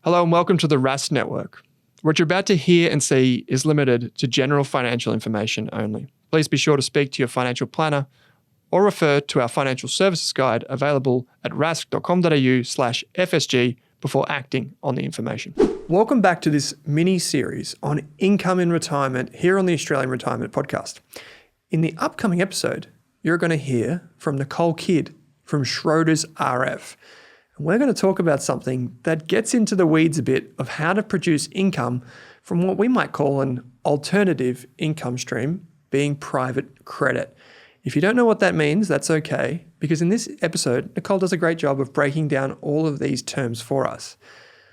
Hello and welcome to the Rask Network. What you're about to hear and see is limited to general financial information only. Please be sure to speak to your financial planner or refer to our financial services guide available at rask.com.au/FSG before acting on the information. Welcome back to this mini-series on income in retirement here on the Australian Retirement Podcast. In the upcoming episode, you're going to hear from Nicole Kidd from Schroders RF. And we're going to talk about something that gets into the weeds a bit of how to produce income from what we might call an alternative income stream, being private credit. If you don't know what that means, that's okay, because in this episode, Nicole does a great job of breaking down all of these terms for us.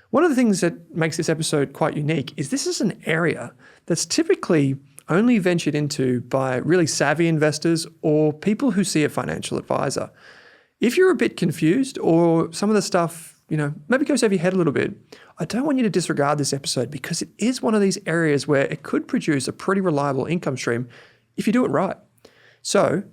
One of the things that makes this episode quite unique is this is an area that's typically only ventured into by really savvy investors or people who see a financial advisor. If you're a bit confused or some of the stuff, maybe goes over your head a little bit, I don't want you to disregard this episode because it is one of these areas where it could produce a pretty reliable income stream if you do it right. So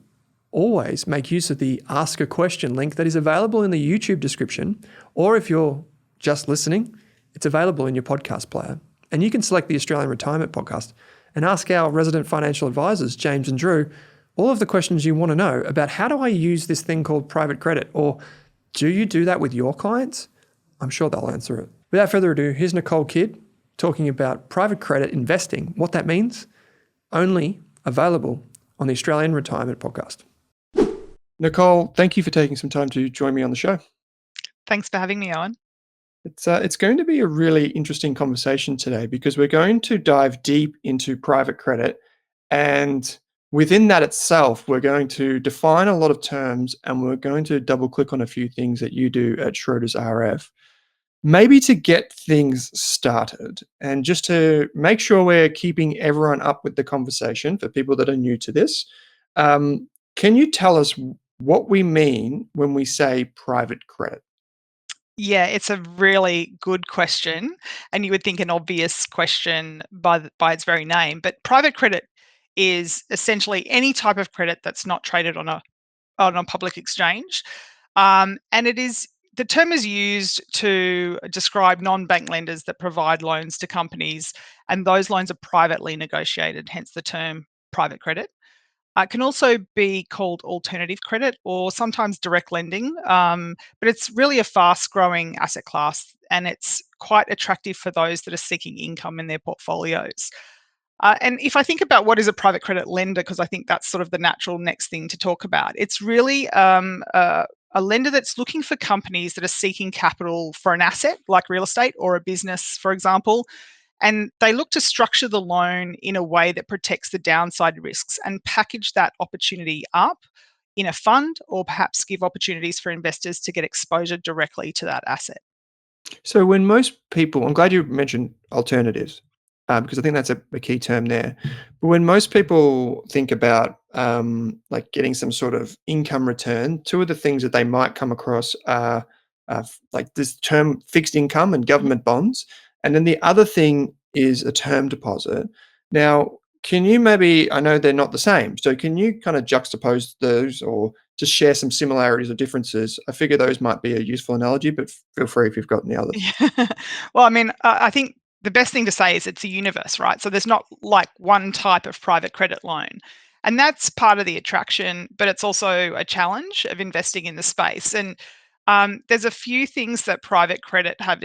always make use of the Ask a Question link that is available in the YouTube description, or if you're just listening, it's available in your podcast player. And you can select the Australian Retirement Podcast and ask our resident financial advisors, James and Drew, all of the questions you want to know about how do I use this thing called private credit, or do you do that with your clients? I'm sure they'll answer it. Without further ado, here's Nicole Kidd talking about private credit investing, what that means, only available on the Australian Retirement Podcast. Nicole, thank you for taking some time to join me on the show. Thanks for having me, Owen. It's going to be a really interesting conversation today because we're going to dive deep into private credit, and within that itself, we're going to define a lot of terms and we're going to double click on a few things that you do at Schroders RF. Maybe to get things started and just to make sure we're keeping everyone up with the conversation for people that are new to this, can you tell us what we mean when we say private credit? Yeah, it's a really good question, and you would think an obvious question by its very name. But private credit is essentially any type of credit that's not traded on a public exchange, and the term is used to describe non-bank lenders that provide loans to companies, and those loans are privately negotiated. Hence the term private credit. It can also be called alternative credit or sometimes direct lending, but it's really a fast-growing asset class and it's quite attractive for those that are seeking income in their portfolios. And if I think about what is a private credit lender, because I think that's sort of the natural next thing to talk about, it's really a lender that's looking for companies that are seeking capital for an asset like real estate or a business, for example, and they look to structure the loan in a way that protects the downside risks and package that opportunity up in a fund or perhaps give opportunities for investors to get exposure directly to that asset. So when most people, I'm glad you mentioned alternatives, because I think that's a key term there. But when most people think about like getting some sort of income return, two of the things that they might come across are like this term fixed income and government bonds. And then the other thing is a term deposit. Now, can you maybe, I know they're not the same, so can you kind of juxtapose those or just share some similarities or differences? I figure those might be a useful analogy, but feel free if you've got any others. Yeah. Well, I mean, I think the best thing to say is it's a universe, right? So there's not like one type of private credit loan. And that's part of the attraction, but it's also a challenge of investing in the space. And there's a few things that private credit have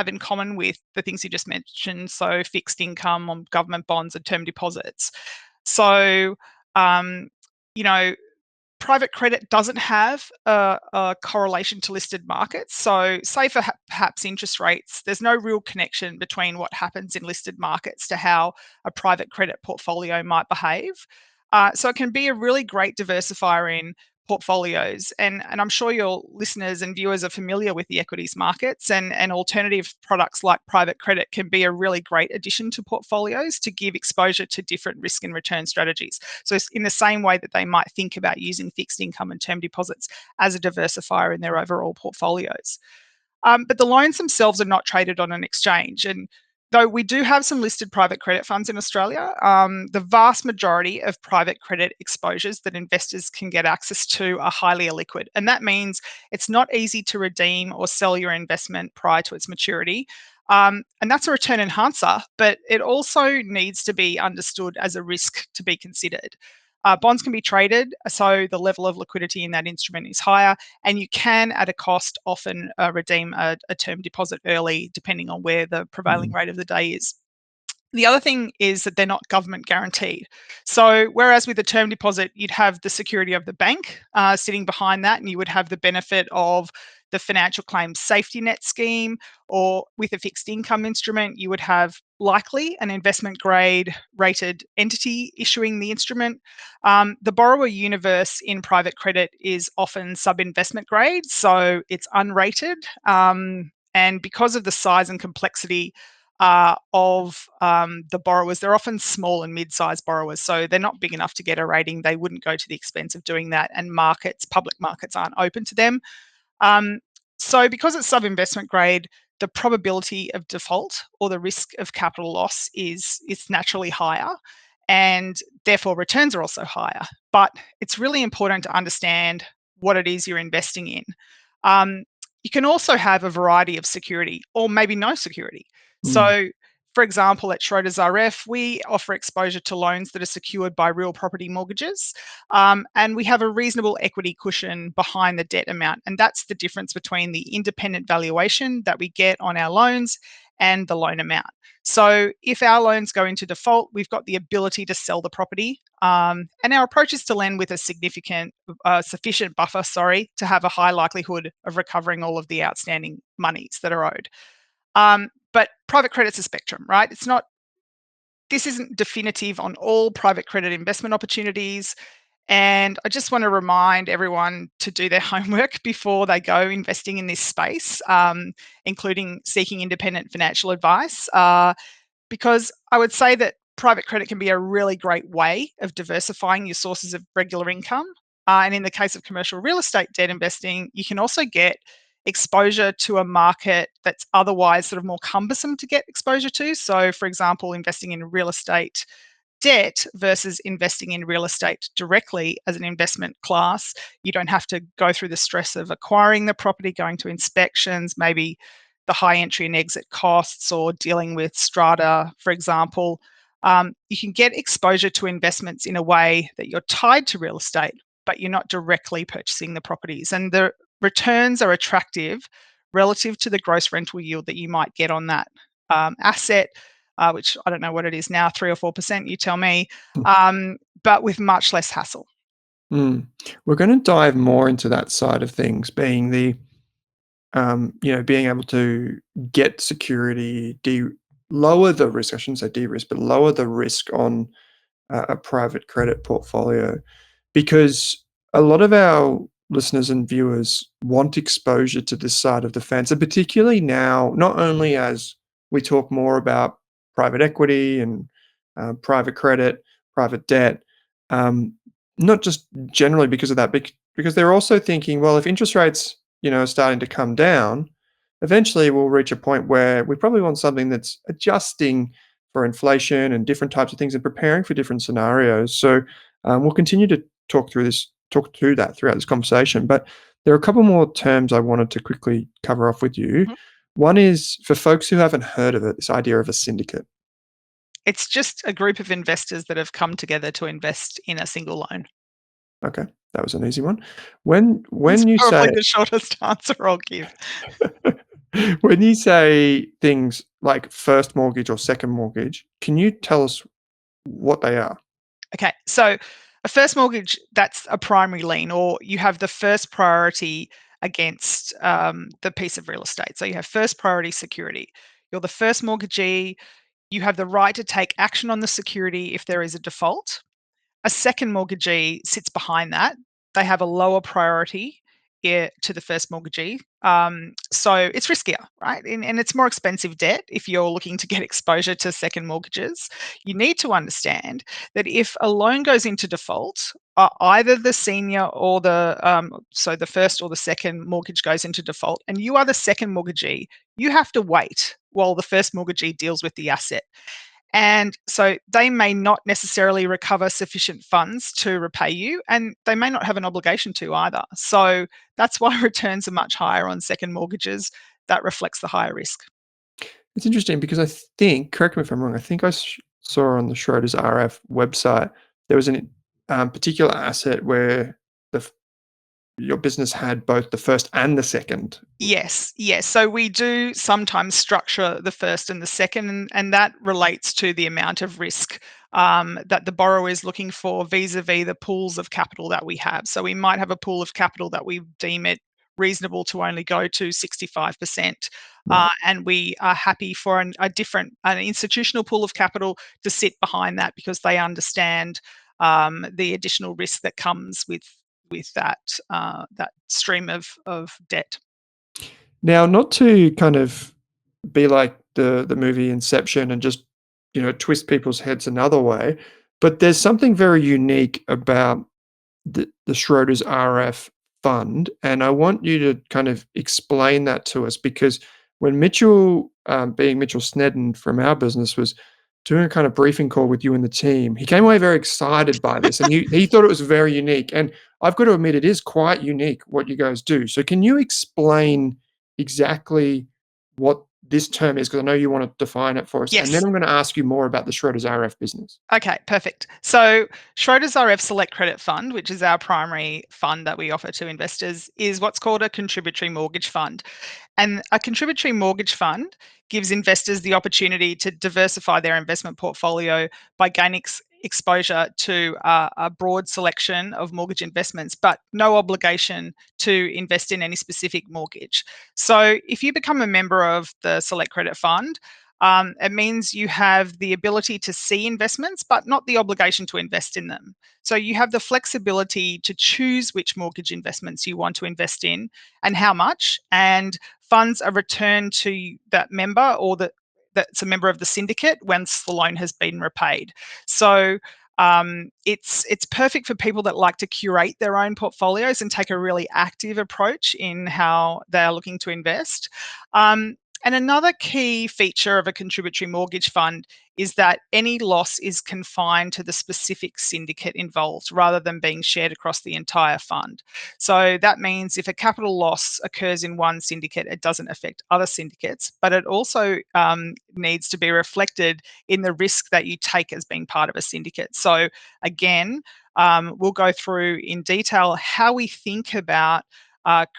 in common with the things you just mentioned. So fixed income on government bonds and term deposits. So, um, you know, private credit doesn't have a correlation to listed markets. So, say for perhaps interest rates, there's no real connection between what happens in listed markets to how a private credit portfolio might behave. So, it can be a really great diversifier in portfolios. And I'm sure your listeners and viewers are familiar with the equities markets, and alternative products like private credit can be a really great addition to portfolios to give exposure to different risk and return strategies. So it's in the same way that they might think about using fixed income and term deposits as a diversifier in their overall portfolios. But the loans themselves are not traded on an exchange. And though we do have some listed private credit funds in Australia, the vast majority of private credit exposures that investors can get access to are highly illiquid. And that means it's not easy to redeem or sell your investment prior to its maturity. And that's a return enhancer, but it also needs to be understood as a risk to be considered. Bonds can be traded, so the level of liquidity in that instrument is higher, and you can, at a cost, often redeem a term deposit early, depending on where the prevailing rate of the day is. The other thing is that they're not government guaranteed. So, whereas with a term deposit, you'd have the security of the bank sitting behind that, and you would have the benefit of the financial claims safety net scheme, or with a fixed income instrument, you would have likely an investment grade rated entity issuing the instrument. The borrower universe in private credit is often sub investment grade, so it's unrated. And because of the size and complexity of the borrowers, they're often small and mid-sized borrowers, so they're not big enough to get a rating. They wouldn't go to the expense of doing that, and public markets aren't open to them. Um, so because it's sub-investment grade, the probability of default or the risk of capital loss is naturally higher, and therefore returns are also higher. But it's really important to understand what it is you're investing in. Um, you can also have a variety of security or maybe no security. Mm. So, for example, at Schroders RF, we offer exposure to loans that are secured by real property mortgages. And we have a reasonable equity cushion behind the debt amount. And that's the difference between the independent valuation that we get on our loans and the loan amount. So if our loans go into default, we've got the ability to sell the property. And our approach is to lend with a sufficient buffer, to have a high likelihood of recovering all of the outstanding monies that are owed. But private credit's a spectrum, right? This isn't definitive on all private credit investment opportunities. And I just want to remind everyone to do their homework before they go investing in this space, including seeking independent financial advice, because I would say that private credit can be a really great way of diversifying your sources of regular income. And in the case of commercial real estate debt investing, you can also get exposure to a market that's otherwise sort of more cumbersome to get exposure to. So, for example, investing in real estate debt versus investing in real estate directly as an investment class. You don't have to go through the stress of acquiring the property, going to inspections, maybe the high entry and exit costs, or dealing with strata, for example. You can get exposure to investments in a way that you're tied to real estate, but you're not directly purchasing the properties. And the returns are attractive relative to the gross rental yield that you might get on that asset, which I don't know what it is now, 3 or 4%, you tell me, but with much less hassle. Mm. We're going to dive more into that side of things, being being able to get security, lower the risk. I shouldn't say de-risk, but lower the risk on a private credit portfolio, because a lot of our listeners and viewers want exposure to this side of the fence, and particularly now, not only as we talk more about private equity and private credit, private debt, um, not just generally because of that, because they're also thinking, well, if interest rates, are starting to come down, eventually we'll reach a point where we probably want something that's adjusting for inflation and different types of things and preparing for different scenarios. So we'll continue to talk through that throughout this conversation. But there are a couple more terms I wanted to quickly cover off with you. Mhm. One is for folks who haven't heard of it, this idea of a syndicate. It's just a group of investors that have come together to invest in a single loan. Okay, that was an easy one. When It's when you say probably the shortest answer I'll give. when you say things like first mortgage or second mortgage, can you tell us what they are? Okay, so a first mortgage, that's a primary lien, or you have the first priority against the piece of real estate. So you have first priority security. You're the first mortgagee. You have the right to take action on the security if there is a default. A second mortgagee sits behind that. They have a lower priority to the first mortgagee. So it's riskier, right? And it's more expensive debt if you're looking to get exposure to second mortgages. You need to understand that if a loan goes into default, either the senior or the first or the second mortgage goes into default, and you are the second mortgagee, you have to wait while the first mortgagee deals with the asset. And so they may not necessarily recover sufficient funds to repay you, and they may not have an obligation to either. So that's why returns are much higher on second mortgages. That reflects the higher risk. It's interesting because I think, correct me if I'm wrong, I think I saw on the Schroders RF website there was an particular asset where your business had both the first and the second. Yes, yes. So we do sometimes structure the first and the second, and that relates to the amount of risk that the borrower is looking for vis-a-vis the pools of capital that we have. So we might have a pool of capital that we deem it reasonable to only go to 65%. Right. And we are happy for an institutional pool of capital to sit behind that because they understand the additional risk that comes with that stream of debt. Now, not to kind of be like the movie Inception and just, twist people's heads another way, but there's something very unique about the Schroders RF fund, and I want you to kind of explain that to us because when Mitchell, being Mitchell Snedden from our business, was doing a kind of briefing call with you and the team, he came away very excited by this, and he thought it was very unique. And I've got to admit, it is quite unique what you guys do. So, can you explain exactly what this term is? Because I know you want to define it for us, and then Yes. I'm going to ask you more about the Schroders RF business. Okay, perfect. So Schroders RF Select Credit Fund, which is our primary fund that we offer to investors, is what's called a contributory mortgage fund. And a contributory mortgage fund gives investors the opportunity to diversify their investment portfolio by gaining exposure to a broad selection of mortgage investments, but no obligation to invest in any specific mortgage. So if you become a member of the Select Credit Fund, it means you have the ability to see investments, but not the obligation to invest in them. So you have the flexibility to choose which mortgage investments you want to invest in and how much. And funds are returned to that member or that's a member of the syndicate once the loan has been repaid. So it's perfect for people that like to curate their own portfolios and take a really active approach in how they are looking to invest. And another key feature of a contributory mortgage fund is that any loss is confined to the specific syndicate involved rather than being shared across the entire fund. So that means if a capital loss occurs in one syndicate, it doesn't affect other syndicates, but it also needs to be reflected in the risk that you take as being part of a syndicate. So again, we'll go through in detail how we think about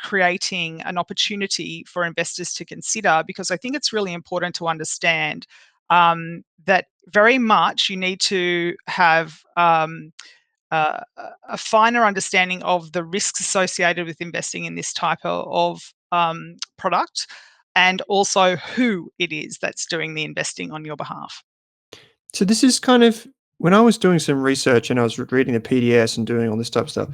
creating an opportunity for investors to consider, because I think it's really important to understand that very much you need to have a finer understanding of the risks associated with investing in this type of product, and also who it is that's doing the investing on your behalf. So this is kind of when I was doing some research and I was reading the PDS and doing all this type of stuff.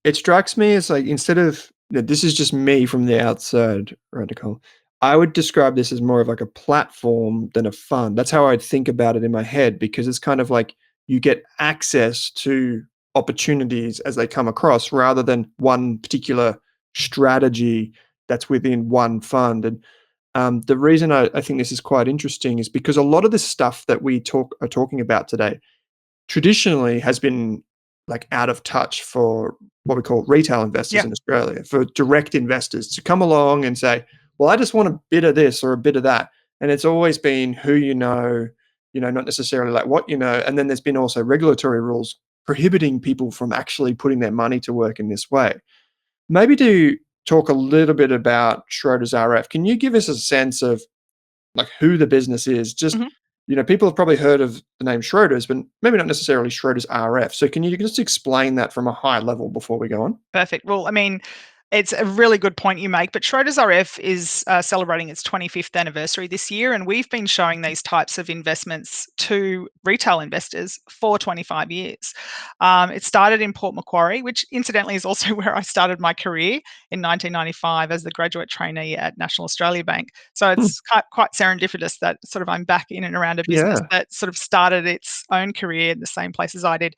It strikes me as like instead of this is just me from the outside, right, Nicole? I would describe this as more of like a platform than a fund. That's how I'd think about it in my head because it's kind of like you get access to opportunities as they come across rather than one particular strategy that's within one fund. And the reason I think this is quite interesting is because a lot of the stuff that we are talking about today traditionally has been like out of touch for what we call retail investors Yeah. in Australia, for direct investors to come along and say, well, I just want a bit of this or a bit of that. And it's always been who not necessarily like what you know. And then there's been also regulatory rules prohibiting people from actually putting their money to work in this way. Maybe to talk a little bit about Schroders RF, can you give us a sense of like who the business is? Just, Mhm. people have probably heard of the name Schroders, but maybe not necessarily Schroders RF. So can you just explain that from a high level before we go on? Perfect. Well, I mean, it's a really good point you make, but Schroders RF is celebrating its 25th anniversary this year, and we've been showing these types of investments to retail investors for 25 years. It started in Port Macquarie, which incidentally is also where I started my career in 1995 as the graduate trainee at National Australia Bank. So Hmm, it's quite serendipitous that sort of I'm back in and around a business yeah. that sort of started its own career in the same place as I did.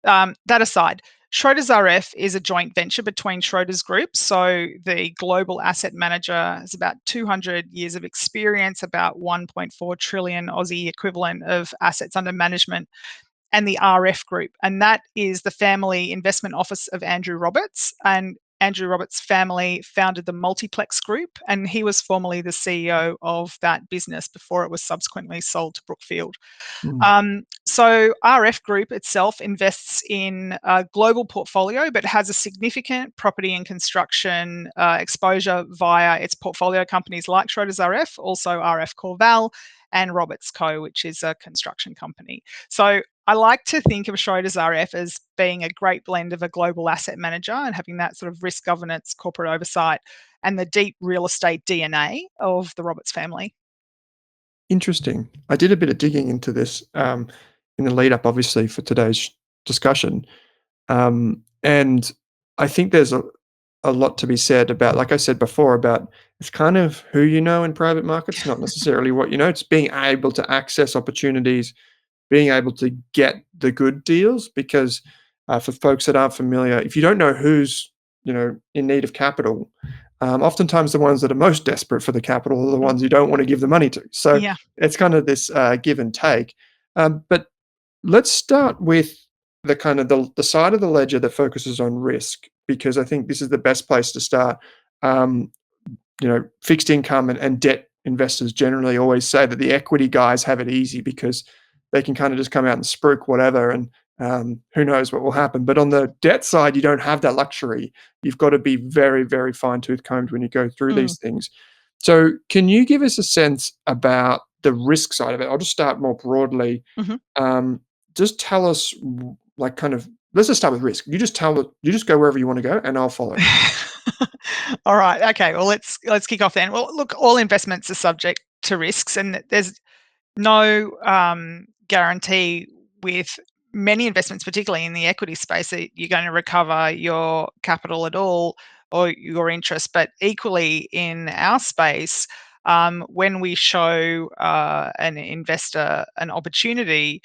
That aside, Schroders RF is a joint venture between Schroders Group. So the global asset manager has about 200 years of experience, about 1.4 trillion Aussie equivalent of assets under management, and the RF Group. And that is the family investment office of Andrew Roberts. And Andrew Roberts' family founded the Multiplex Group, and he was formerly the CEO of that business before it was subsequently sold to Brookfield. So RF Group itself invests in a global portfolio, but has a significant property and construction exposure via its portfolio companies like Schroders RF, also RF Corval, and Roberts Co, which is a construction company. So I like to think of Schroders RF as being a great blend of a global asset manager and having that sort of risk governance, corporate oversight, and the deep real estate DNA of the Roberts family. Interesting. I did a bit of digging into this in the lead up, obviously, for today's discussion. And I think there's a lot to be said about, like I said before, about it's kind of who you know in private markets, not necessarily what you know. It's being able to access opportunities, being able to get the good deals. Because for folks that aren't familiar, if you don't know who's in need of capital, oftentimes the ones that are most desperate for the capital are the ones you don't want to give the money to. So Yeah. it's kind of this give and take. But let's start with the kind of the side of the ledger that focuses on risk, because I think this is the best place to start. Um, Fixed income and debt investors generally always say that the equity guys have it easy because they can kind of just come out and spruik whatever, and who knows what will happen. But on the debt side, you don't have that luxury. You've got to be very, very fine-tooth combed when you go through Mm. these things. So can you give us a sense about the risk side of it? I'll just start more broadly. Mhm. Just tell us, let's just start with risk. You just go wherever you want to go, and I'll follow. All right. Okay. Well, let's kick off then. Well, look, all investments are subject to risks, and there's no guarantee with many investments, particularly in the equity space, that you're going to recover your capital at all or your interest. But equally in our space, when we show an investor an opportunity,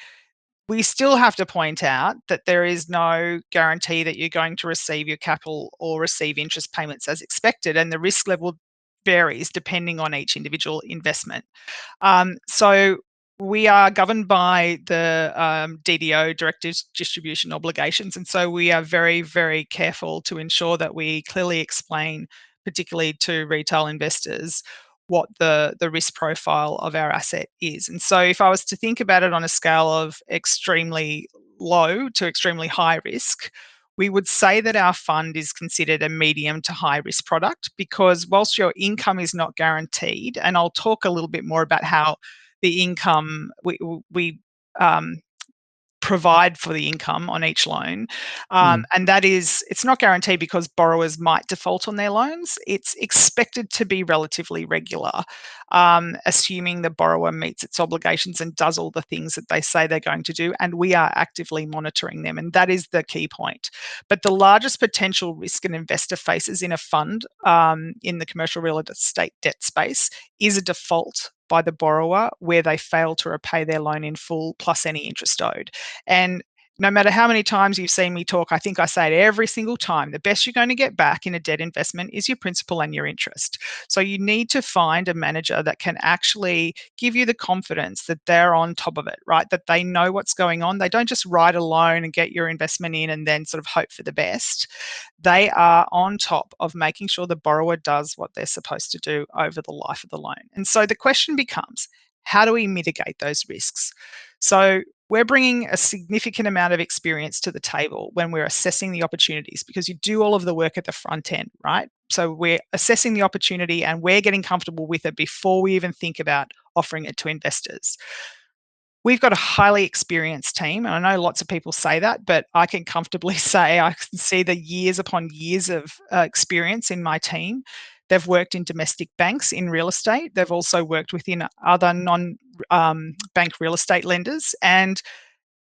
we still have to point out that there is no guarantee that you're going to receive your capital or receive interest payments as expected, and the risk level varies depending on each individual investment. So we are governed by the DDO, Directive Distribution Obligations, and so we are very, very careful to ensure that we clearly explain, particularly to retail investors, what the risk profile of our asset is. And so if I was to think about it on a scale of extremely low to extremely high risk, we would say that our fund is considered a medium to high risk product, because whilst your income is not guaranteed, and I'll talk a little bit more about how the income we provide for the income on each loan. Mm, And that is, it's not guaranteed because borrowers might default on their loans. It's expected to be relatively regular, assuming the borrower meets its obligations and does all the things that they say they're going to do. And we are actively monitoring them. And that is the key point. But the largest potential risk an investor faces in a fund in the commercial real estate debt space is a default by the borrower where they fail to repay their loan in full plus any interest owed. And no matter how many times you've seen me talk, I think I say it every single time, the best you're going to get back in a debt investment is your principal and your interest. So you need to find a manager that can actually give you the confidence that they're on top of it, right? That they know what's going on. They don't just write a loan and get your investment in and then sort of hope for the best. They are on top of making sure the borrower does what they're supposed to do over the life of the loan. And so the question becomes, how do we mitigate those risks? So we're bringing a significant amount of experience to the table when we're assessing the opportunities, because you do all of the work at the front end, right? So we're assessing the opportunity and we're getting comfortable with it before we even think about offering it to investors. We've got a highly experienced team, and I know lots of people say that, but I can comfortably say I can see the years upon years of experience in my team. They've worked in domestic banks in real estate. They've also worked within other non-bank real estate lenders, and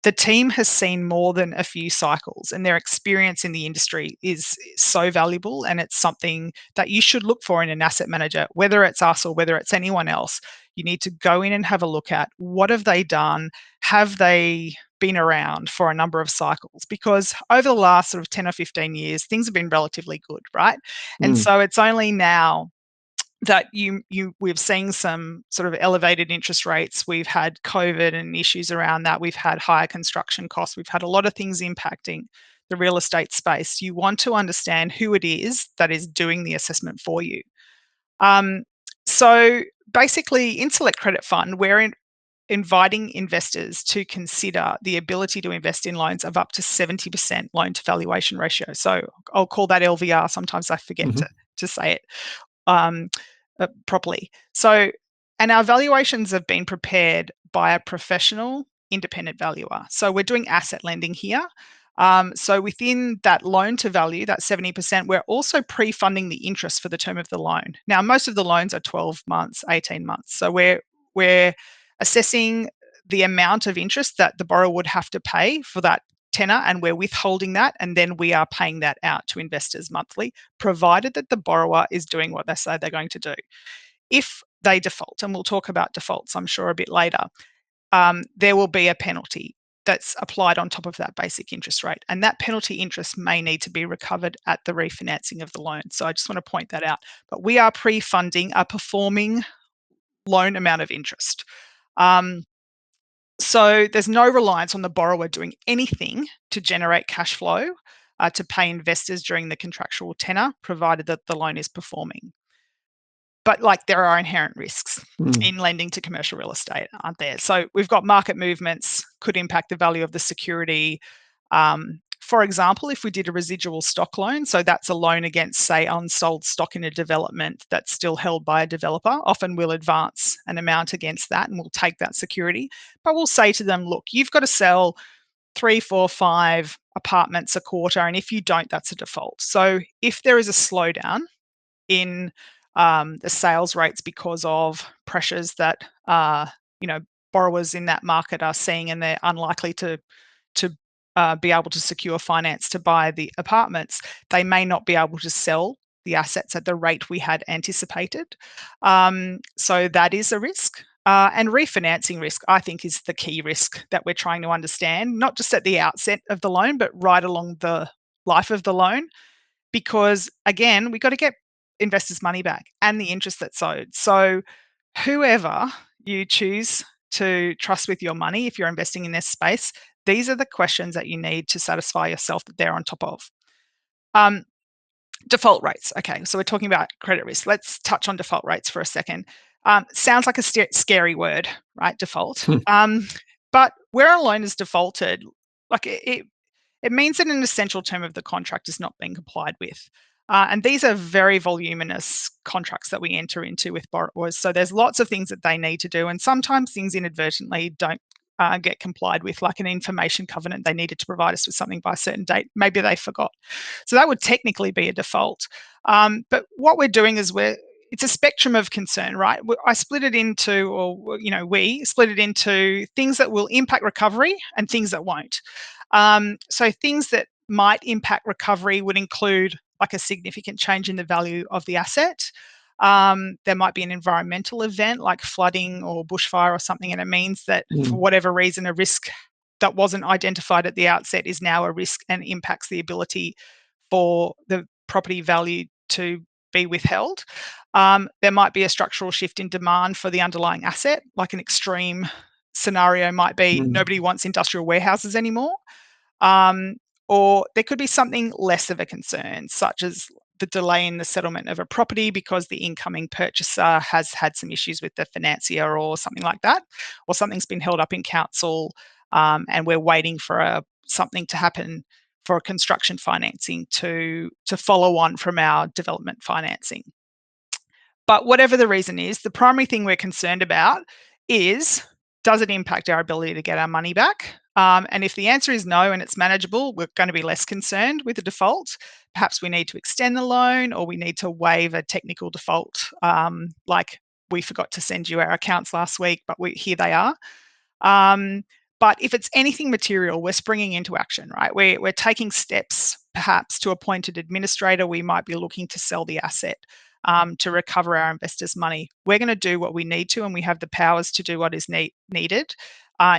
the team has seen more than a few cycles, and their experience in the industry is so valuable, and it's something that you should look for in an asset manager, whether it's us or whether it's anyone else. You need to go in and have a look at what have they done? Have they been around for a number of cycles? Because over the last sort of 10 or 15 years, things have been relatively good, right? And mm, so it's only now that we've seen some sort of elevated interest rates. We've had COVID and issues around that. We've had higher construction costs. We've had a lot of things impacting the real estate space. You want to understand who it is that is doing the assessment for you. So basically, in Select Credit Fund, we're inviting investors to consider the ability to invest in loans of up to 70% loan to valuation ratio. So I'll call that LVR. Sometimes I forget to say it properly. So, and our valuations have been prepared by a professional independent valuer. So we're doing asset lending here. So within that loan to value, that 70%, we're also pre-funding the interest for the term of the loan. Now, most of the loans are 12 months, 18 months. So we're assessing the amount of interest that the borrower would have to pay for that tenor, and we're withholding that, and then we are paying that out to investors monthly, provided that the borrower is doing what they say they're going to do. If they default, and we'll talk about defaults, I'm sure, a bit later, there will be a penalty that's applied on top of that basic interest rate. And that penalty interest may need to be recovered at the refinancing of the loan. So I just want to point that out. But we are pre-funding a performing loan amount of interest. So there's no reliance on the borrower doing anything to generate cash flow to pay investors during the contractual tenor, provided that the loan is performing. But like, there are inherent risks in lending to commercial real estate, aren't there? So we've got market movements could impact the value of the security. For example, if we did a residual stock loan, so that's a loan against, say, unsold stock in a development that's still held by a developer, often we'll advance an amount against that and we'll take that security. But we'll say to them, look, you've got to sell 3, 4, 5 apartments a quarter, and if you don't, that's a default. So if there is a slowdown in the sales rates because of pressures that borrowers in that market are seeing, and they're unlikely to be able to secure finance to buy the apartments, they may not be able to sell the assets at the rate we had anticipated. So that is a risk. And refinancing risk, I think, is the key risk that we're trying to understand, not just at the outset of the loan, but right along the life of the loan. Because again, we've got to get investors' money back and the interest that's owed. So whoever you choose to trust with your money, if you're investing in this space, these are the questions that you need to satisfy yourself that they're on top of. Default rates. Okay, so we're talking about credit risk. Let's touch on default rates for a second. Sounds like a scary word, right? Default. But where a loan is defaulted, like it means that an essential term of the contract is not being complied with. And these are very voluminous contracts that we enter into with borrowers. So there's lots of things that they need to do. And sometimes things inadvertently don't get complied with, like an information covenant. They needed to provide us with something by a certain date. Maybe they forgot. So that would technically be a default. But what we're doing is it's a spectrum of concern, right? I split it into, or we split it into things that will impact recovery and things that won't. So things that might impact recovery would include like a significant change in the value of the asset. There might be an environmental event like flooding or bushfire or something, and it means that for whatever reason, a risk that wasn't identified at the outset is now a risk and impacts the ability for the property value to be withheld. There might be a structural shift in demand for the underlying asset, like an extreme scenario might be nobody wants industrial warehouses anymore. Or there could be something less of a concern, such as the delay in the settlement of a property because the incoming purchaser has had some issues with the financier or something like that, or something's been held up in council, and we're waiting for something to happen for a construction financing to follow on from our development financing. But whatever the reason is, the primary thing we're concerned about is, does it impact our ability to get our money back? And if the answer is no and it's manageable, we're going to be less concerned with the default. Perhaps we need to extend the loan, or we need to waive a technical default, like we forgot to send you our accounts last week, but here they are. But if it's anything material, we're springing into action, right? We're taking steps, perhaps to appoint an administrator. We might be looking to sell the asset to recover our investors' money. We're going to do what we need to, and we have the powers to do what is needed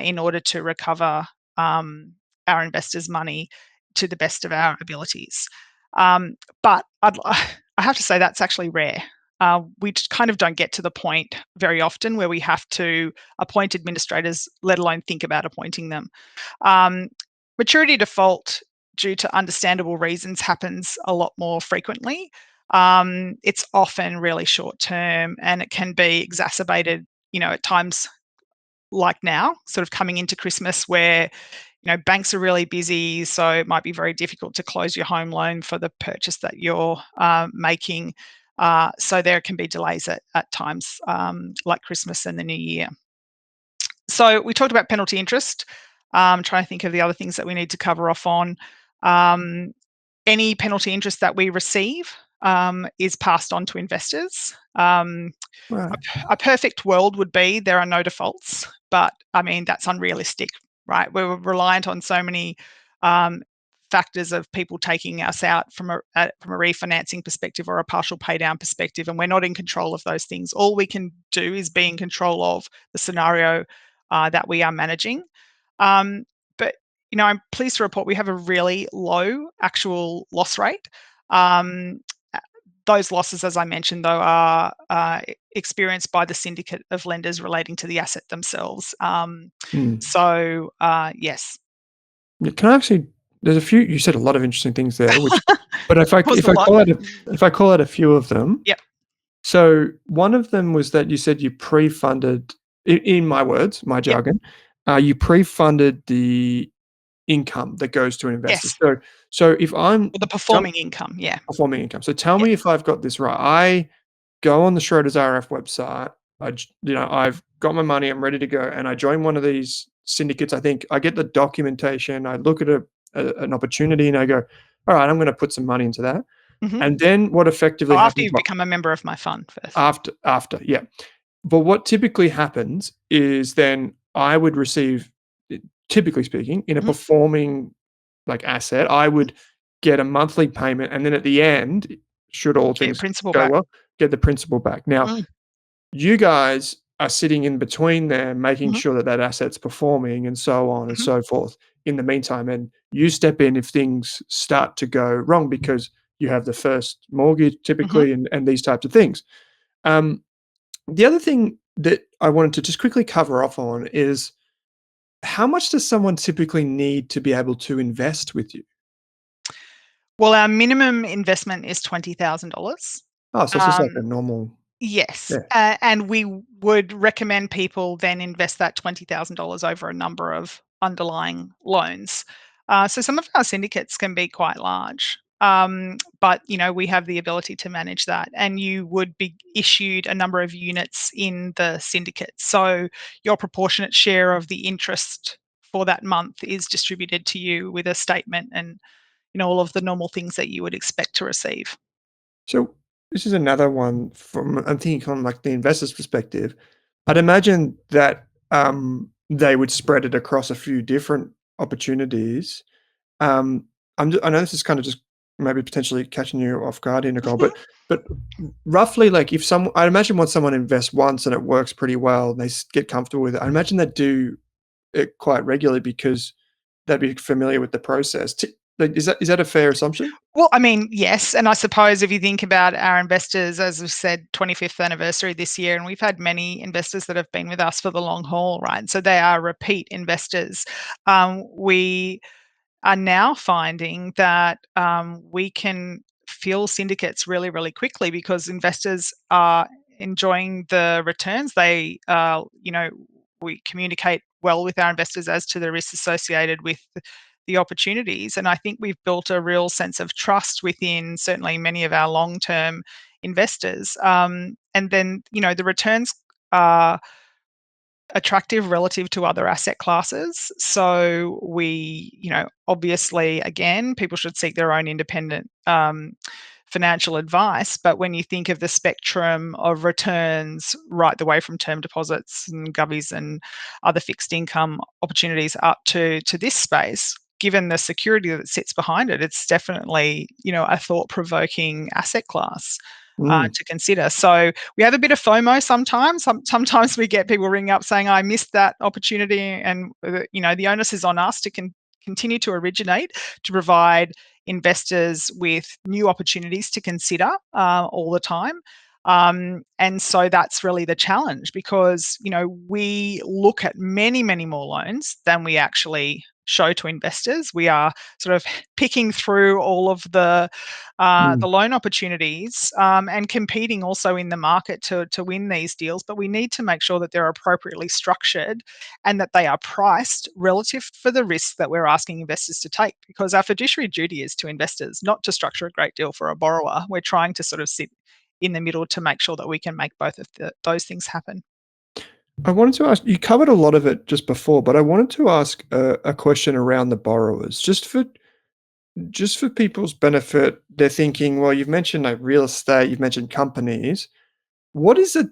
in order to recover our investors' money to the best of our abilities. But I have to say that's actually rare. we kind of don't get to the point very often where we have to appoint administrators, let alone think about appointing them. Maturity default due to understandable reasons happens a lot more frequently. It's often really short term, and it can be exacerbated, at times like now, sort of coming into Christmas, where banks are really busy, so it might be very difficult to close your home loan for the purchase that you're making. So there can be delays at times, like Christmas and the New Year. So we talked about penalty interest. Trying to think of the other things that we need to cover off on. Any penalty interest that we receive is passed on to investors. Right. A perfect world would be there are no defaults, but I mean, that's unrealistic, right? We're reliant on so many factors of people taking us out from a refinancing perspective or a partial pay down perspective, and we're not in control of those things. All we can do is be in control of the scenario that we are managing. But I'm pleased to report we have a really low actual loss rate. Those losses, as I mentioned, though, are experienced by the syndicate of lenders relating to the asset themselves. So, yes. Yeah, can I actually? There's a few. You said a lot of interesting things there, but if I Was a lot. call out a few of them. Yep. So one of them was that you said you pre-funded, in my words, my Yep. jargon, you pre-funded the income that goes to an investor. Yes. So if I'm The performing income. Yeah. performing income, so tell Yeah. me if I've got this right. I go on the Schroders RF website. I've got my money. I'm ready to go, and I join one of these syndicates. I think I get the documentation. I look at an opportunity, and I go, all right, I'm going to put some money into that. Hmm. And then what effectively After happens? you've become a member of my fund first. After, yeah. But what typically happens is then I would receive, typically speaking, in a Mhm. performing like asset, I would get a monthly payment, and then at the end, should all Get your things principal go back. well, get the principal back. Now, Mm. you guys are sitting in between there, making Mhm. sure that that asset's performing and so on and Mhm. so forth in the meantime, and you step in if things start to go wrong because you have the first mortgage Mhm. typically and these types of things. Um, the other thing that I wanted to just quickly cover off on is how much does someone typically need to be able to invest with you? Well, our minimum investment is $20,000. Oh, so it's just like a Um, normal. yes, Yeah. and we would recommend people then invest that $20,000 over a number of underlying loans. So some of our syndicates can be quite large, but we have the ability to manage that, and you would be issued a number of units in the syndicate. So your proportionate share of the interest for that month is distributed to you with a statement and all of the normal things that you would expect to receive. So this is another one from, I'm thinking from like the investor's perspective. I'd imagine that they would spread it across a few different opportunities. Um, I know this is kind of just maybe potentially catching you off guard here, Nicole, Mhm. but roughly, like if some, I imagine once someone invests once and it works pretty well, they get comfortable with it. I imagine they do it quite regularly because they'd be familiar with the process. Like, is that a fair assumption? Well, I mean, yes, and I suppose if you think about our investors, as we've said, 25th anniversary this year, and we've had many investors that have been with us for the long haul, right? So they are repeat investors. We are now finding that we can fill syndicates really, really quickly because investors are enjoying the returns. We communicate well with our investors as to the risks associated with the opportunities. And I think we've built a real sense of trust within certainly many of our long term investors. And then, the returns are attractive relative to other asset classes. So obviously, again, people should seek their own independent financial advice. But when you think of the spectrum of returns, right the way from term deposits and govies and other fixed income opportunities up to this space, given the security that sits behind it, it's definitely a thought provoking asset class Mm. to consider. So we have a bit of FOMO sometimes. Sometimes we get people ringing up saying, "I missed that opportunity," and the onus is on us to continue to originate to provide investors with new opportunities to consider all the time. And so that's really the challenge because, we look at many, many more loans than we actually show to investors. We are sort of picking through all of the loan opportunities and competing also in the market to win these deals. But we need to make sure that they're appropriately structured and that they are priced relative for the risks that we're asking investors to take. Because our fiduciary duty is to investors, not to structure a great deal for a borrower. We're trying to sort of sit in the middle to make sure that we can make both of those things happen. I wanted to ask, you covered a lot of it just before, but I wanted to ask a question around the borrowers, just for people's benefit. They're thinking, well, you've mentioned like real estate, you've mentioned companies. What is it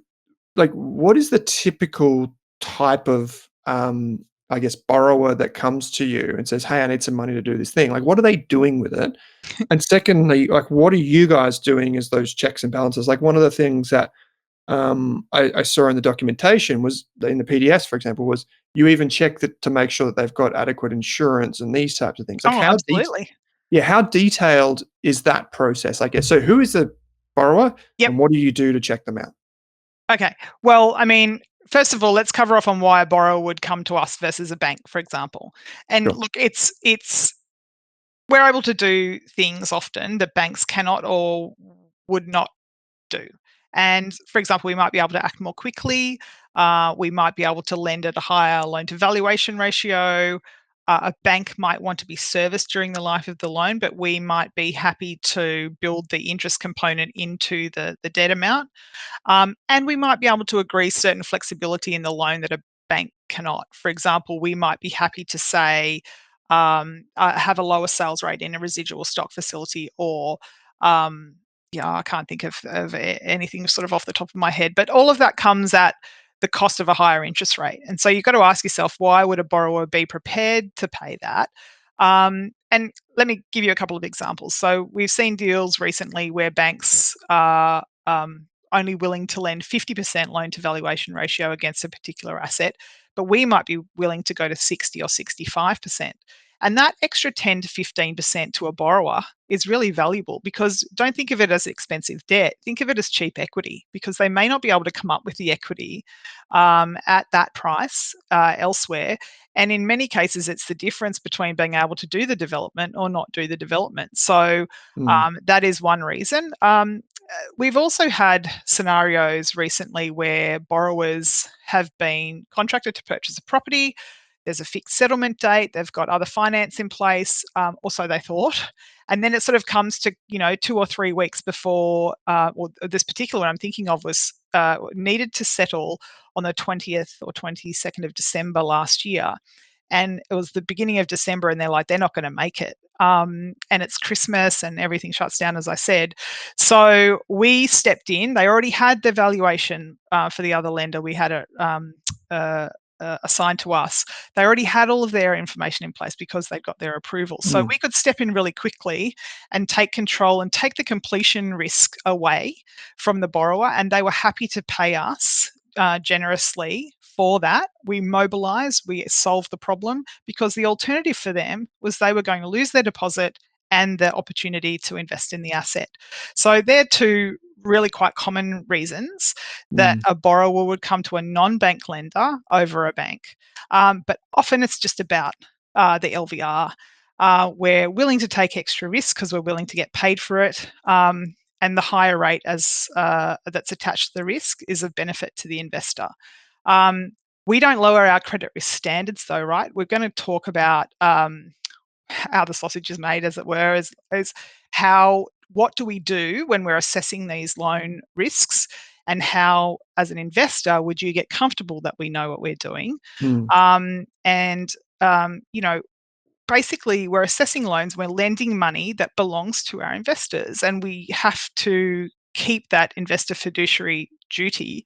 like? What is the typical type of, I guess, borrower that comes to you and says, "Hey, I need some money to do this thing." Like, what are they doing with it? And secondly, like, what are you guys doing as those checks and balances? Like, one of the things that I saw in the documentation was in the PDS, for example, was you even check that to make sure that they've got adequate insurance and these types of things. Like Oh, absolutely. yeah, how detailed is that process? I guess. So who is the borrower Yep. and what do you do to check them out? Okay. Well, I mean, first of all, let's cover off on why a borrower would come to us versus a bank, for example. And Sure. look, it's we're able to do things often that banks cannot or would not do. And for example, we might be able to act more quickly. We might be able to lend at a higher loan to valuation ratio. A bank might want to be serviced during the life of the loan, but we might be happy to build the interest component into the debt amount. And we might be able to agree certain flexibility in the loan that a bank cannot. For example, we might be happy to say, have a lower sales rate in a residual stock facility, or yeah, I can't think of anything sort of off the top of my head, but all of that comes at the cost of a higher interest rate. And so you've got to ask yourself, why would a borrower be prepared to pay that? And let me give you a couple of examples. So we've seen deals recently where banks are only willing to lend 50% loan to valuation ratio against a particular asset, but we might be willing to go to 60 or 65%. And that extra 10 to 15% to a borrower is really valuable because don't think of it as expensive debt. Think of it as cheap equity because they may not be able to come up with the equity at that price elsewhere. And in many cases, it's the difference between being able to do the development or not do the development. So Mm, that is one reason. We've also had scenarios recently where borrowers have been contracted to purchase a property. There's a fixed settlement date. They've got other finance in place, or so they thought. And then it sort of comes to 2 or 3 weeks before, or this particular one I'm thinking of was needed to settle on the 20th or 22nd of December last year, and it was the beginning of December, and they're not going to make it. And it's Christmas, and everything shuts down, as I said. So we stepped in. They already had the valuation for the other lender. We had it assigned to us. They already had all of their information in place because they'd got their approval. So mm, we could step in really quickly and take control and take the completion risk away from the borrower, and they were happy to pay us generously for that. We mobilized, we solved the problem because the alternative for them was they were going to lose their deposit and the opportunity to invest in the asset. So they're two really quite common reasons that mm, a borrower would come to a non-bank lender over a bank. But often it's just about the LVR. We're willing to take extra risk because we're willing to get paid for it. And the higher rate as that's attached to the risk is of benefit to the investor. Um, we don't lower our credit risk standards, though, right? We're going to talk about how the sausage is made, as it were, is how what do we do when we're assessing these loan risks, and how, as an investor, would you get comfortable that we know what we're doing? mm. And basically, we're assessing loans, we're lending money that belongs to our investors, and we have to keep that investor fiduciary duty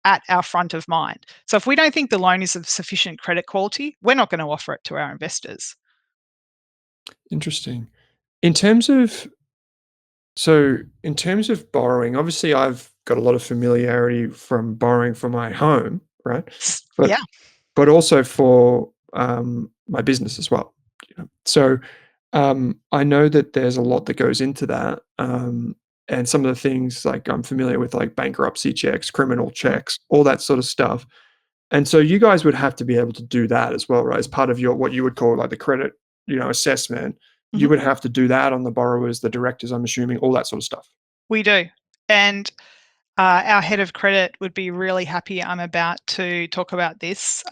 at our front of mind. So if we don't think the loan is of sufficient credit quality, we're not going to offer it to our investors. Interesting. In terms of in terms of borrowing, obviously I've got a lot of familiarity from borrowing for my home, right? But Yeah. also for my business as well. You know? So I know that there's a lot that goes into that. and some of the things like I'm familiar with, like bankruptcy checks, criminal checks, all that sort of stuff. And so you guys would have to be able to do that as well, right? As part of your what you would call like the credit, assessment. You Mhm. would have to do that on the borrowers, the directors, I'm assuming, all that sort of stuff. We do. And our head of credit would be really happy I'm about to talk about this.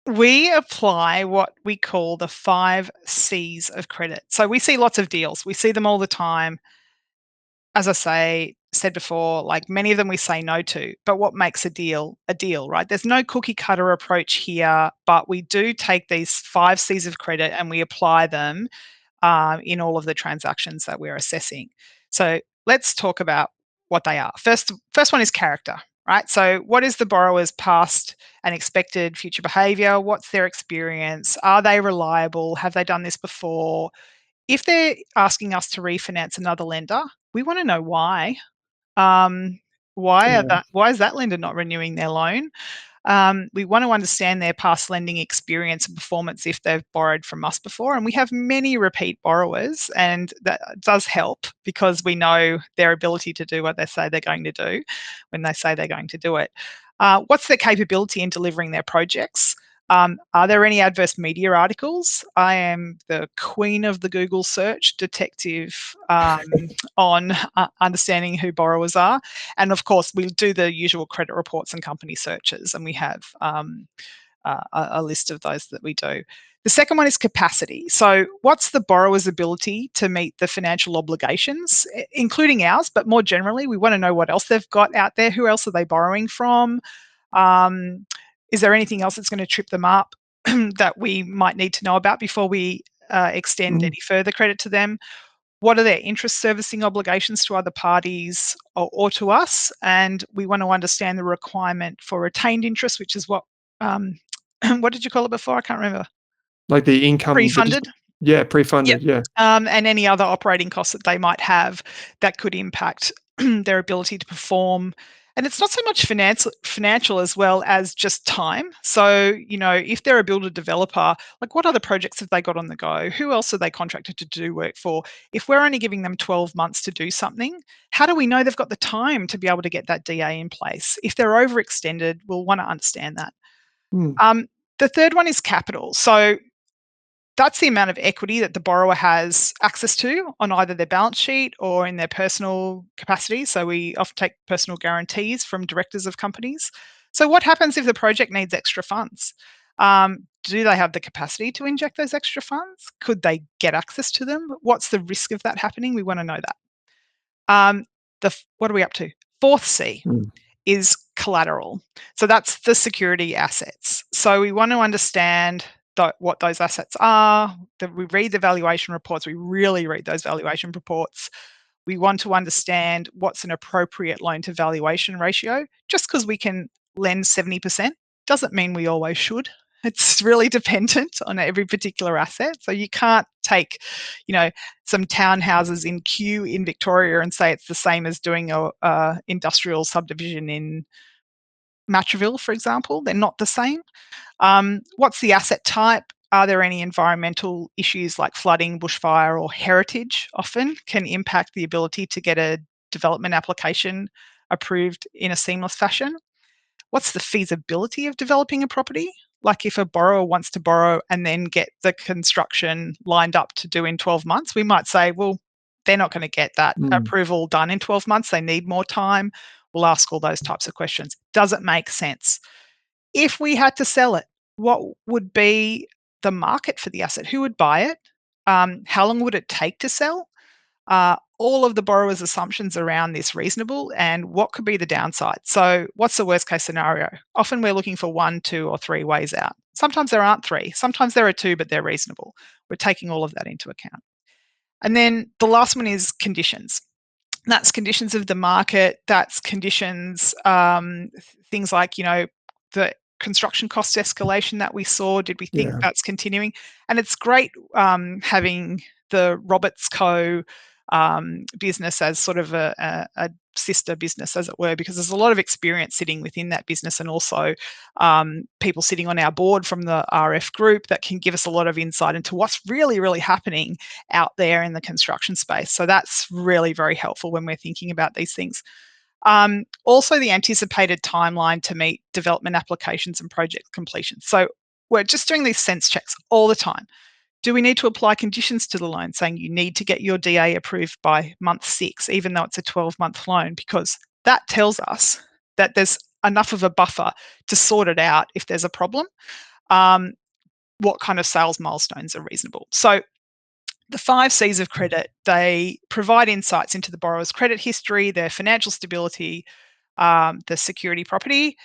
We apply what we call the 5 Cs of credit. So we see lots of deals. We see them all the time. As I said before, like many of them we say no to. But what makes a deal, right? There's no cookie cutter approach here, but we do take these 5 Cs of credit and we apply them in all of the transactions that we're assessing. So let's talk about what they are. First one is character, right? So what is the borrower's past and expected future behavior? What's their experience? Are they reliable? Have they done this before? If they're asking us to refinance another lender, we want to know why. Um, Yeah. why is that lender not renewing their loan? We want to understand their past lending experience and performance if they've borrowed from us before. And we have many repeat borrowers, and that does help because we know their ability to do what they say they're going to do when they say they're going to do it. What's their capability in delivering their projects? Are there any adverse media articles? I am the queen of the Google search detective on understanding who borrowers are. And of course, we do the usual credit reports and company searches, and we have a list of those that we do. The second one is capacity. So, what's the borrower's ability to meet the financial obligations, including ours, but more generally, we want to know what else they've got out there. Who else are they borrowing from? Um, is there anything else that's going to trip them up that we might need to know about before we extend Mm. any further credit to them? What are their interest servicing obligations to other parties or to us? And we want to understand the requirement for retained interest, which is um, what did you call it before? I can't remember. Like the income, Pre-funded. yeah, Yep. pre-funded, yeah. And any other operating costs that they might have that could impact their ability to perform. And it's not so much financial as well as just time. So, if they're a builder developer, like what other projects have they got on the go? Who else are they contracted to do work for? If we're only giving them 12 months to do something, how do we know they've got the time to be able to get that DA in place? If they're overextended, we'll want to understand that. Mm. Um, the third one is capital. So that's the amount of equity that the borrower has access to on either their balance sheet or in their personal capacity. So we often take personal guarantees from directors of companies. So what happens if the project needs extra funds? Do they have the capacity to inject those extra funds? Could they get access to them? What's the risk of that happening? We want to know that. Um, what are we up to? Fourth C Mm. is collateral. So that's the security assets. So we want to understand what those assets are. That we read the valuation reports. We really read those valuation reports. We want to understand what's an appropriate loan to valuation ratio. Just because we can lend 70% doesn't mean we always should. It's really dependent on every particular asset. So you can't take, some townhouses in Kew in Victoria and say it's the same as doing a industrial subdivision in Matraville, for example. They're not the same. What's the asset type? Are there any environmental issues like flooding, bushfire, or heritage often can impact the ability to get a development application approved in a seamless fashion? What's the feasibility of developing a property? Like if a borrower wants to borrow and then get the construction lined up to do in 12 months, we might say, well, they're not going to get that Mm. approval done in 12 months. They need more time. We'll ask all those types of questions. Does it make sense? If we had to sell it, what would be the market for the asset? Who would buy it? How long would it take to sell? All of the borrower's assumptions around this reasonable, and what could be the downside? So, what's the worst case scenario? Often we're looking for 1, 2, or 3 ways out. Sometimes there aren't 3. Sometimes there are 2, but they're reasonable. We're taking all of that into account. And then the last one is conditions. That's conditions of the market. That's conditions, things like, the construction cost escalation that we saw. Did we think Yeah. that's continuing? And it's great having the Roberts Co. Business as sort of a sister business, as it were, because there's a lot of experience sitting within that business, and also people sitting on our board from the RF group that can give us a lot of insight into what's really, really happening out there in the construction space. So that's really very helpful when we're thinking about these things. Also, the anticipated timeline to meet development applications and project completion. So we're just doing these sense checks all the time. Do we need to apply conditions to the loan saying you need to get your DA approved by month 6, even though it's a 12-month loan? Because that tells us that there's enough of a buffer to sort it out if there's a problem. What kind of sales milestones are reasonable? So the 5 C's of credit, they provide insights into the borrower's credit history, their financial stability, the security property,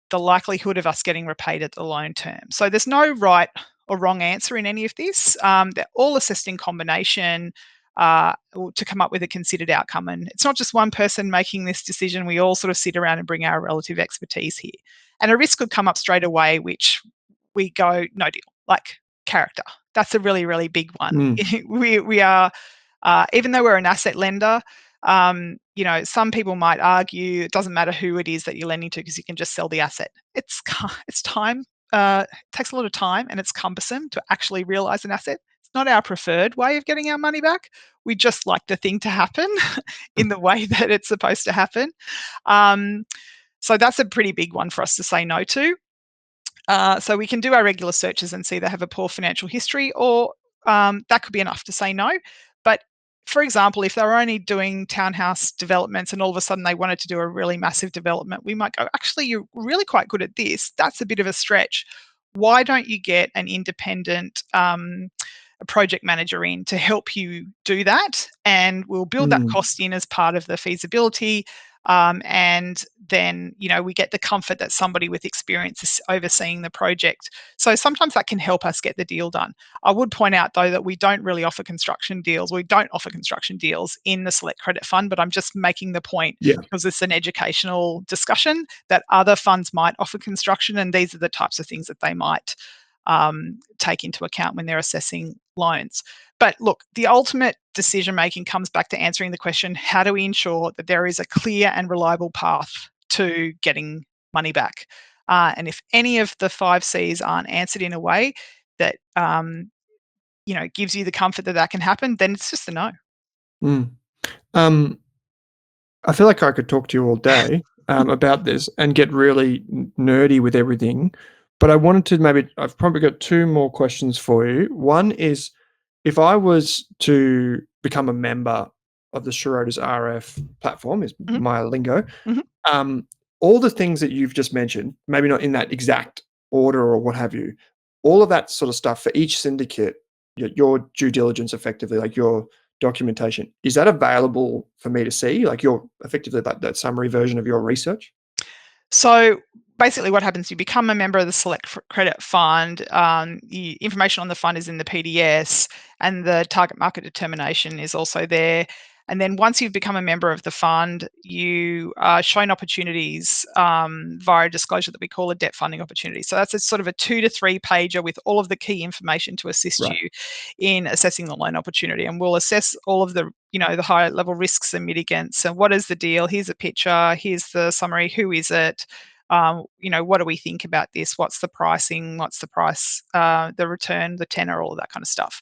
the likelihood of us getting repaid at the loan term. So there's no right or wrong answer in any of this. They're all assessed in combination to come up with a considered outcome. And it's not just one person making this decision. We all sort of sit around and bring our relative expertise here. And a risk could come up straight away, which we go, no deal, like character. That's a really, really big one. We are, even though we're an asset lender, some people might argue it doesn't matter who it is that you're lending to because you can just sell the asset. It's time. It takes a lot of time, and it's cumbersome to actually realize an asset. It's not our preferred way of getting our money back. We just like the thing to happen in the way that it's supposed to happen. So that's a pretty big one for us to say no to. So we can do our regular searches and see they have a poor financial history, or that could be enough to say no. But for example, if they're only doing townhouse developments and all of a sudden they wanted to do a really massive development, we might go, actually, you're really quite good at this. That's a bit of a stretch. Why don't you get an independent project manager in to help you do that? And we'll build that cost in as part of the feasibility. And then, we get the comfort that somebody with experience is overseeing the project. So sometimes that can help us get the deal done. I would point out, though, that we don't really offer construction deals. We don't offer construction deals in the Select Credit Fund, but I'm just making the point because it's an educational discussion that other funds might offer construction, and these are the types of things that they might take into account when they're assessing loans. But look, the ultimate decision making comes back to answering the question, how do we ensure that there is a clear and reliable path to getting money back? And if any of the 5 C's aren't answered in a way that gives you the comfort that that can happen, then it's just a no. I feel like I could talk to you all day about this and get really nerdy with everything. But I wanted to I've probably got 2 more questions for you. One is, if I was to become a member of the Schroders RF platform, is my lingo, all the things that you've just mentioned, maybe not in that exact order or what have you, all of that sort of stuff for each syndicate, your due diligence effectively, like your documentation, is that available for me to see? Like your effectively that summary version of your research? So basically what happens, you become a member of the Select Credit Fund. The information on the fund is in the PDS, and the target market determination is also there. And then once you've become a member of the fund, you are shown opportunities via a disclosure that we call a debt funding opportunity. So that's a sort of a 2 to 3 pager with all of the key information to assist you in assessing the loan opportunity. And we'll assess all of the the high level risks and mitigants. So what is the deal? Here's a picture. Here's the summary. Who is it? What do we think about this? What's the pricing? What's the price, the return, the tenor, all of that kind of stuff.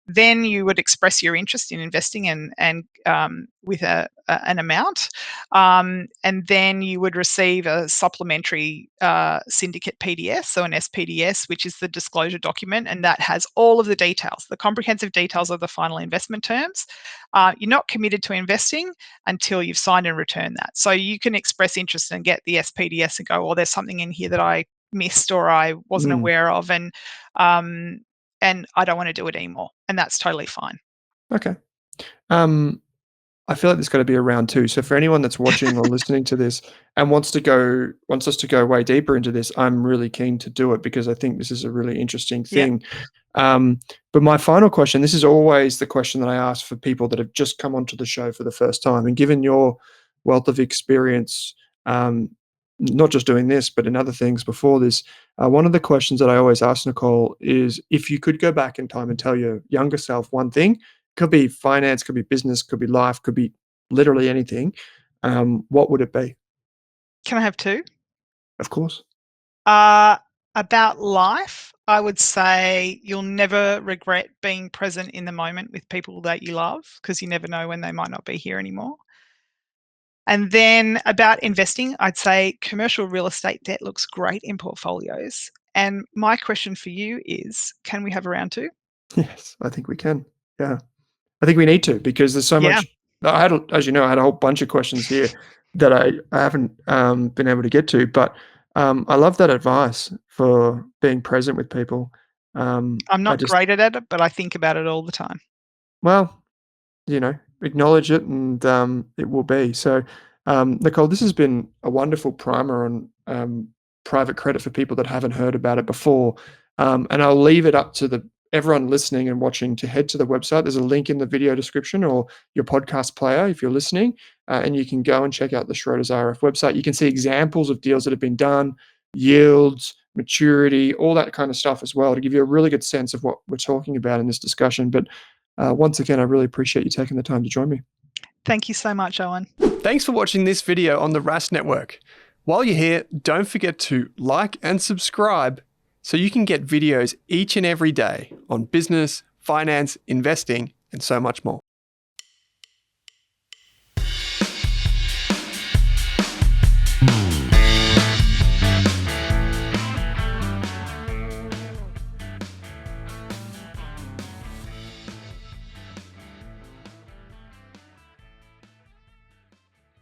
Then you would express your interest in investing and with an amount, and then you would receive a supplementary syndicate PDS, so an SPDS, which is the disclosure document, and that has all of the details, the comprehensive details of the final investment terms. You're not committed to investing until you've signed and returned that. So you can express interest and get the SPDS and go, there's something in here that I missed or I wasn't aware of, and I don't want to do it anymore. And that's totally fine. Okay. I feel like there's got to be a round 2. So for anyone that's watching or listening to this and wants us to go way deeper into this, I'm really keen to do it because I think this is a really interesting thing. But my final question, this is always the question that I ask for people that have just come onto the show for the first time. And given your wealth of experience, not just doing this, but in other things before this, one of the questions that I always ask Nicole is, if you could go back in time and tell your younger self one thing, could be finance, could be business, could be life, could be literally anything, what would it be? Can I have two? Of course. About life, I would say you'll never regret being present in the moment with people that you love, because you never know when they might not be here anymore. And then about investing, I'd say commercial real estate debt looks great in portfolios. And my question for you is, can we have a round two? Yes, I think we can. Yeah. I think we need to, because there's so Yeah, much. As you know, I had a whole bunch of questions here that I haven't been able to get to, but I love that advice for being present with people. I'm I not just, great at it, but I think about it all the time. well, acknowledge it, and it will be. So, Nicole, this has been a wonderful primer on private credit for people that haven't heard about it before. And I'll leave it up to everyone listening and watching to head to the website. There's a link in the video description or your podcast player if you're listening, and you can go and check out the Schroders RF website. You can see examples of deals that have been done, yields, maturity, all that kind of stuff as well, to give you a really good sense of what we're talking about in this discussion. But once again, I really appreciate you taking the time to join me. Thank you so much, Owen. Thanks for watching this video on the Rask Network. While you're here, don't forget to like and subscribe so you can get videos each and every day on business, finance, investing, and so much more.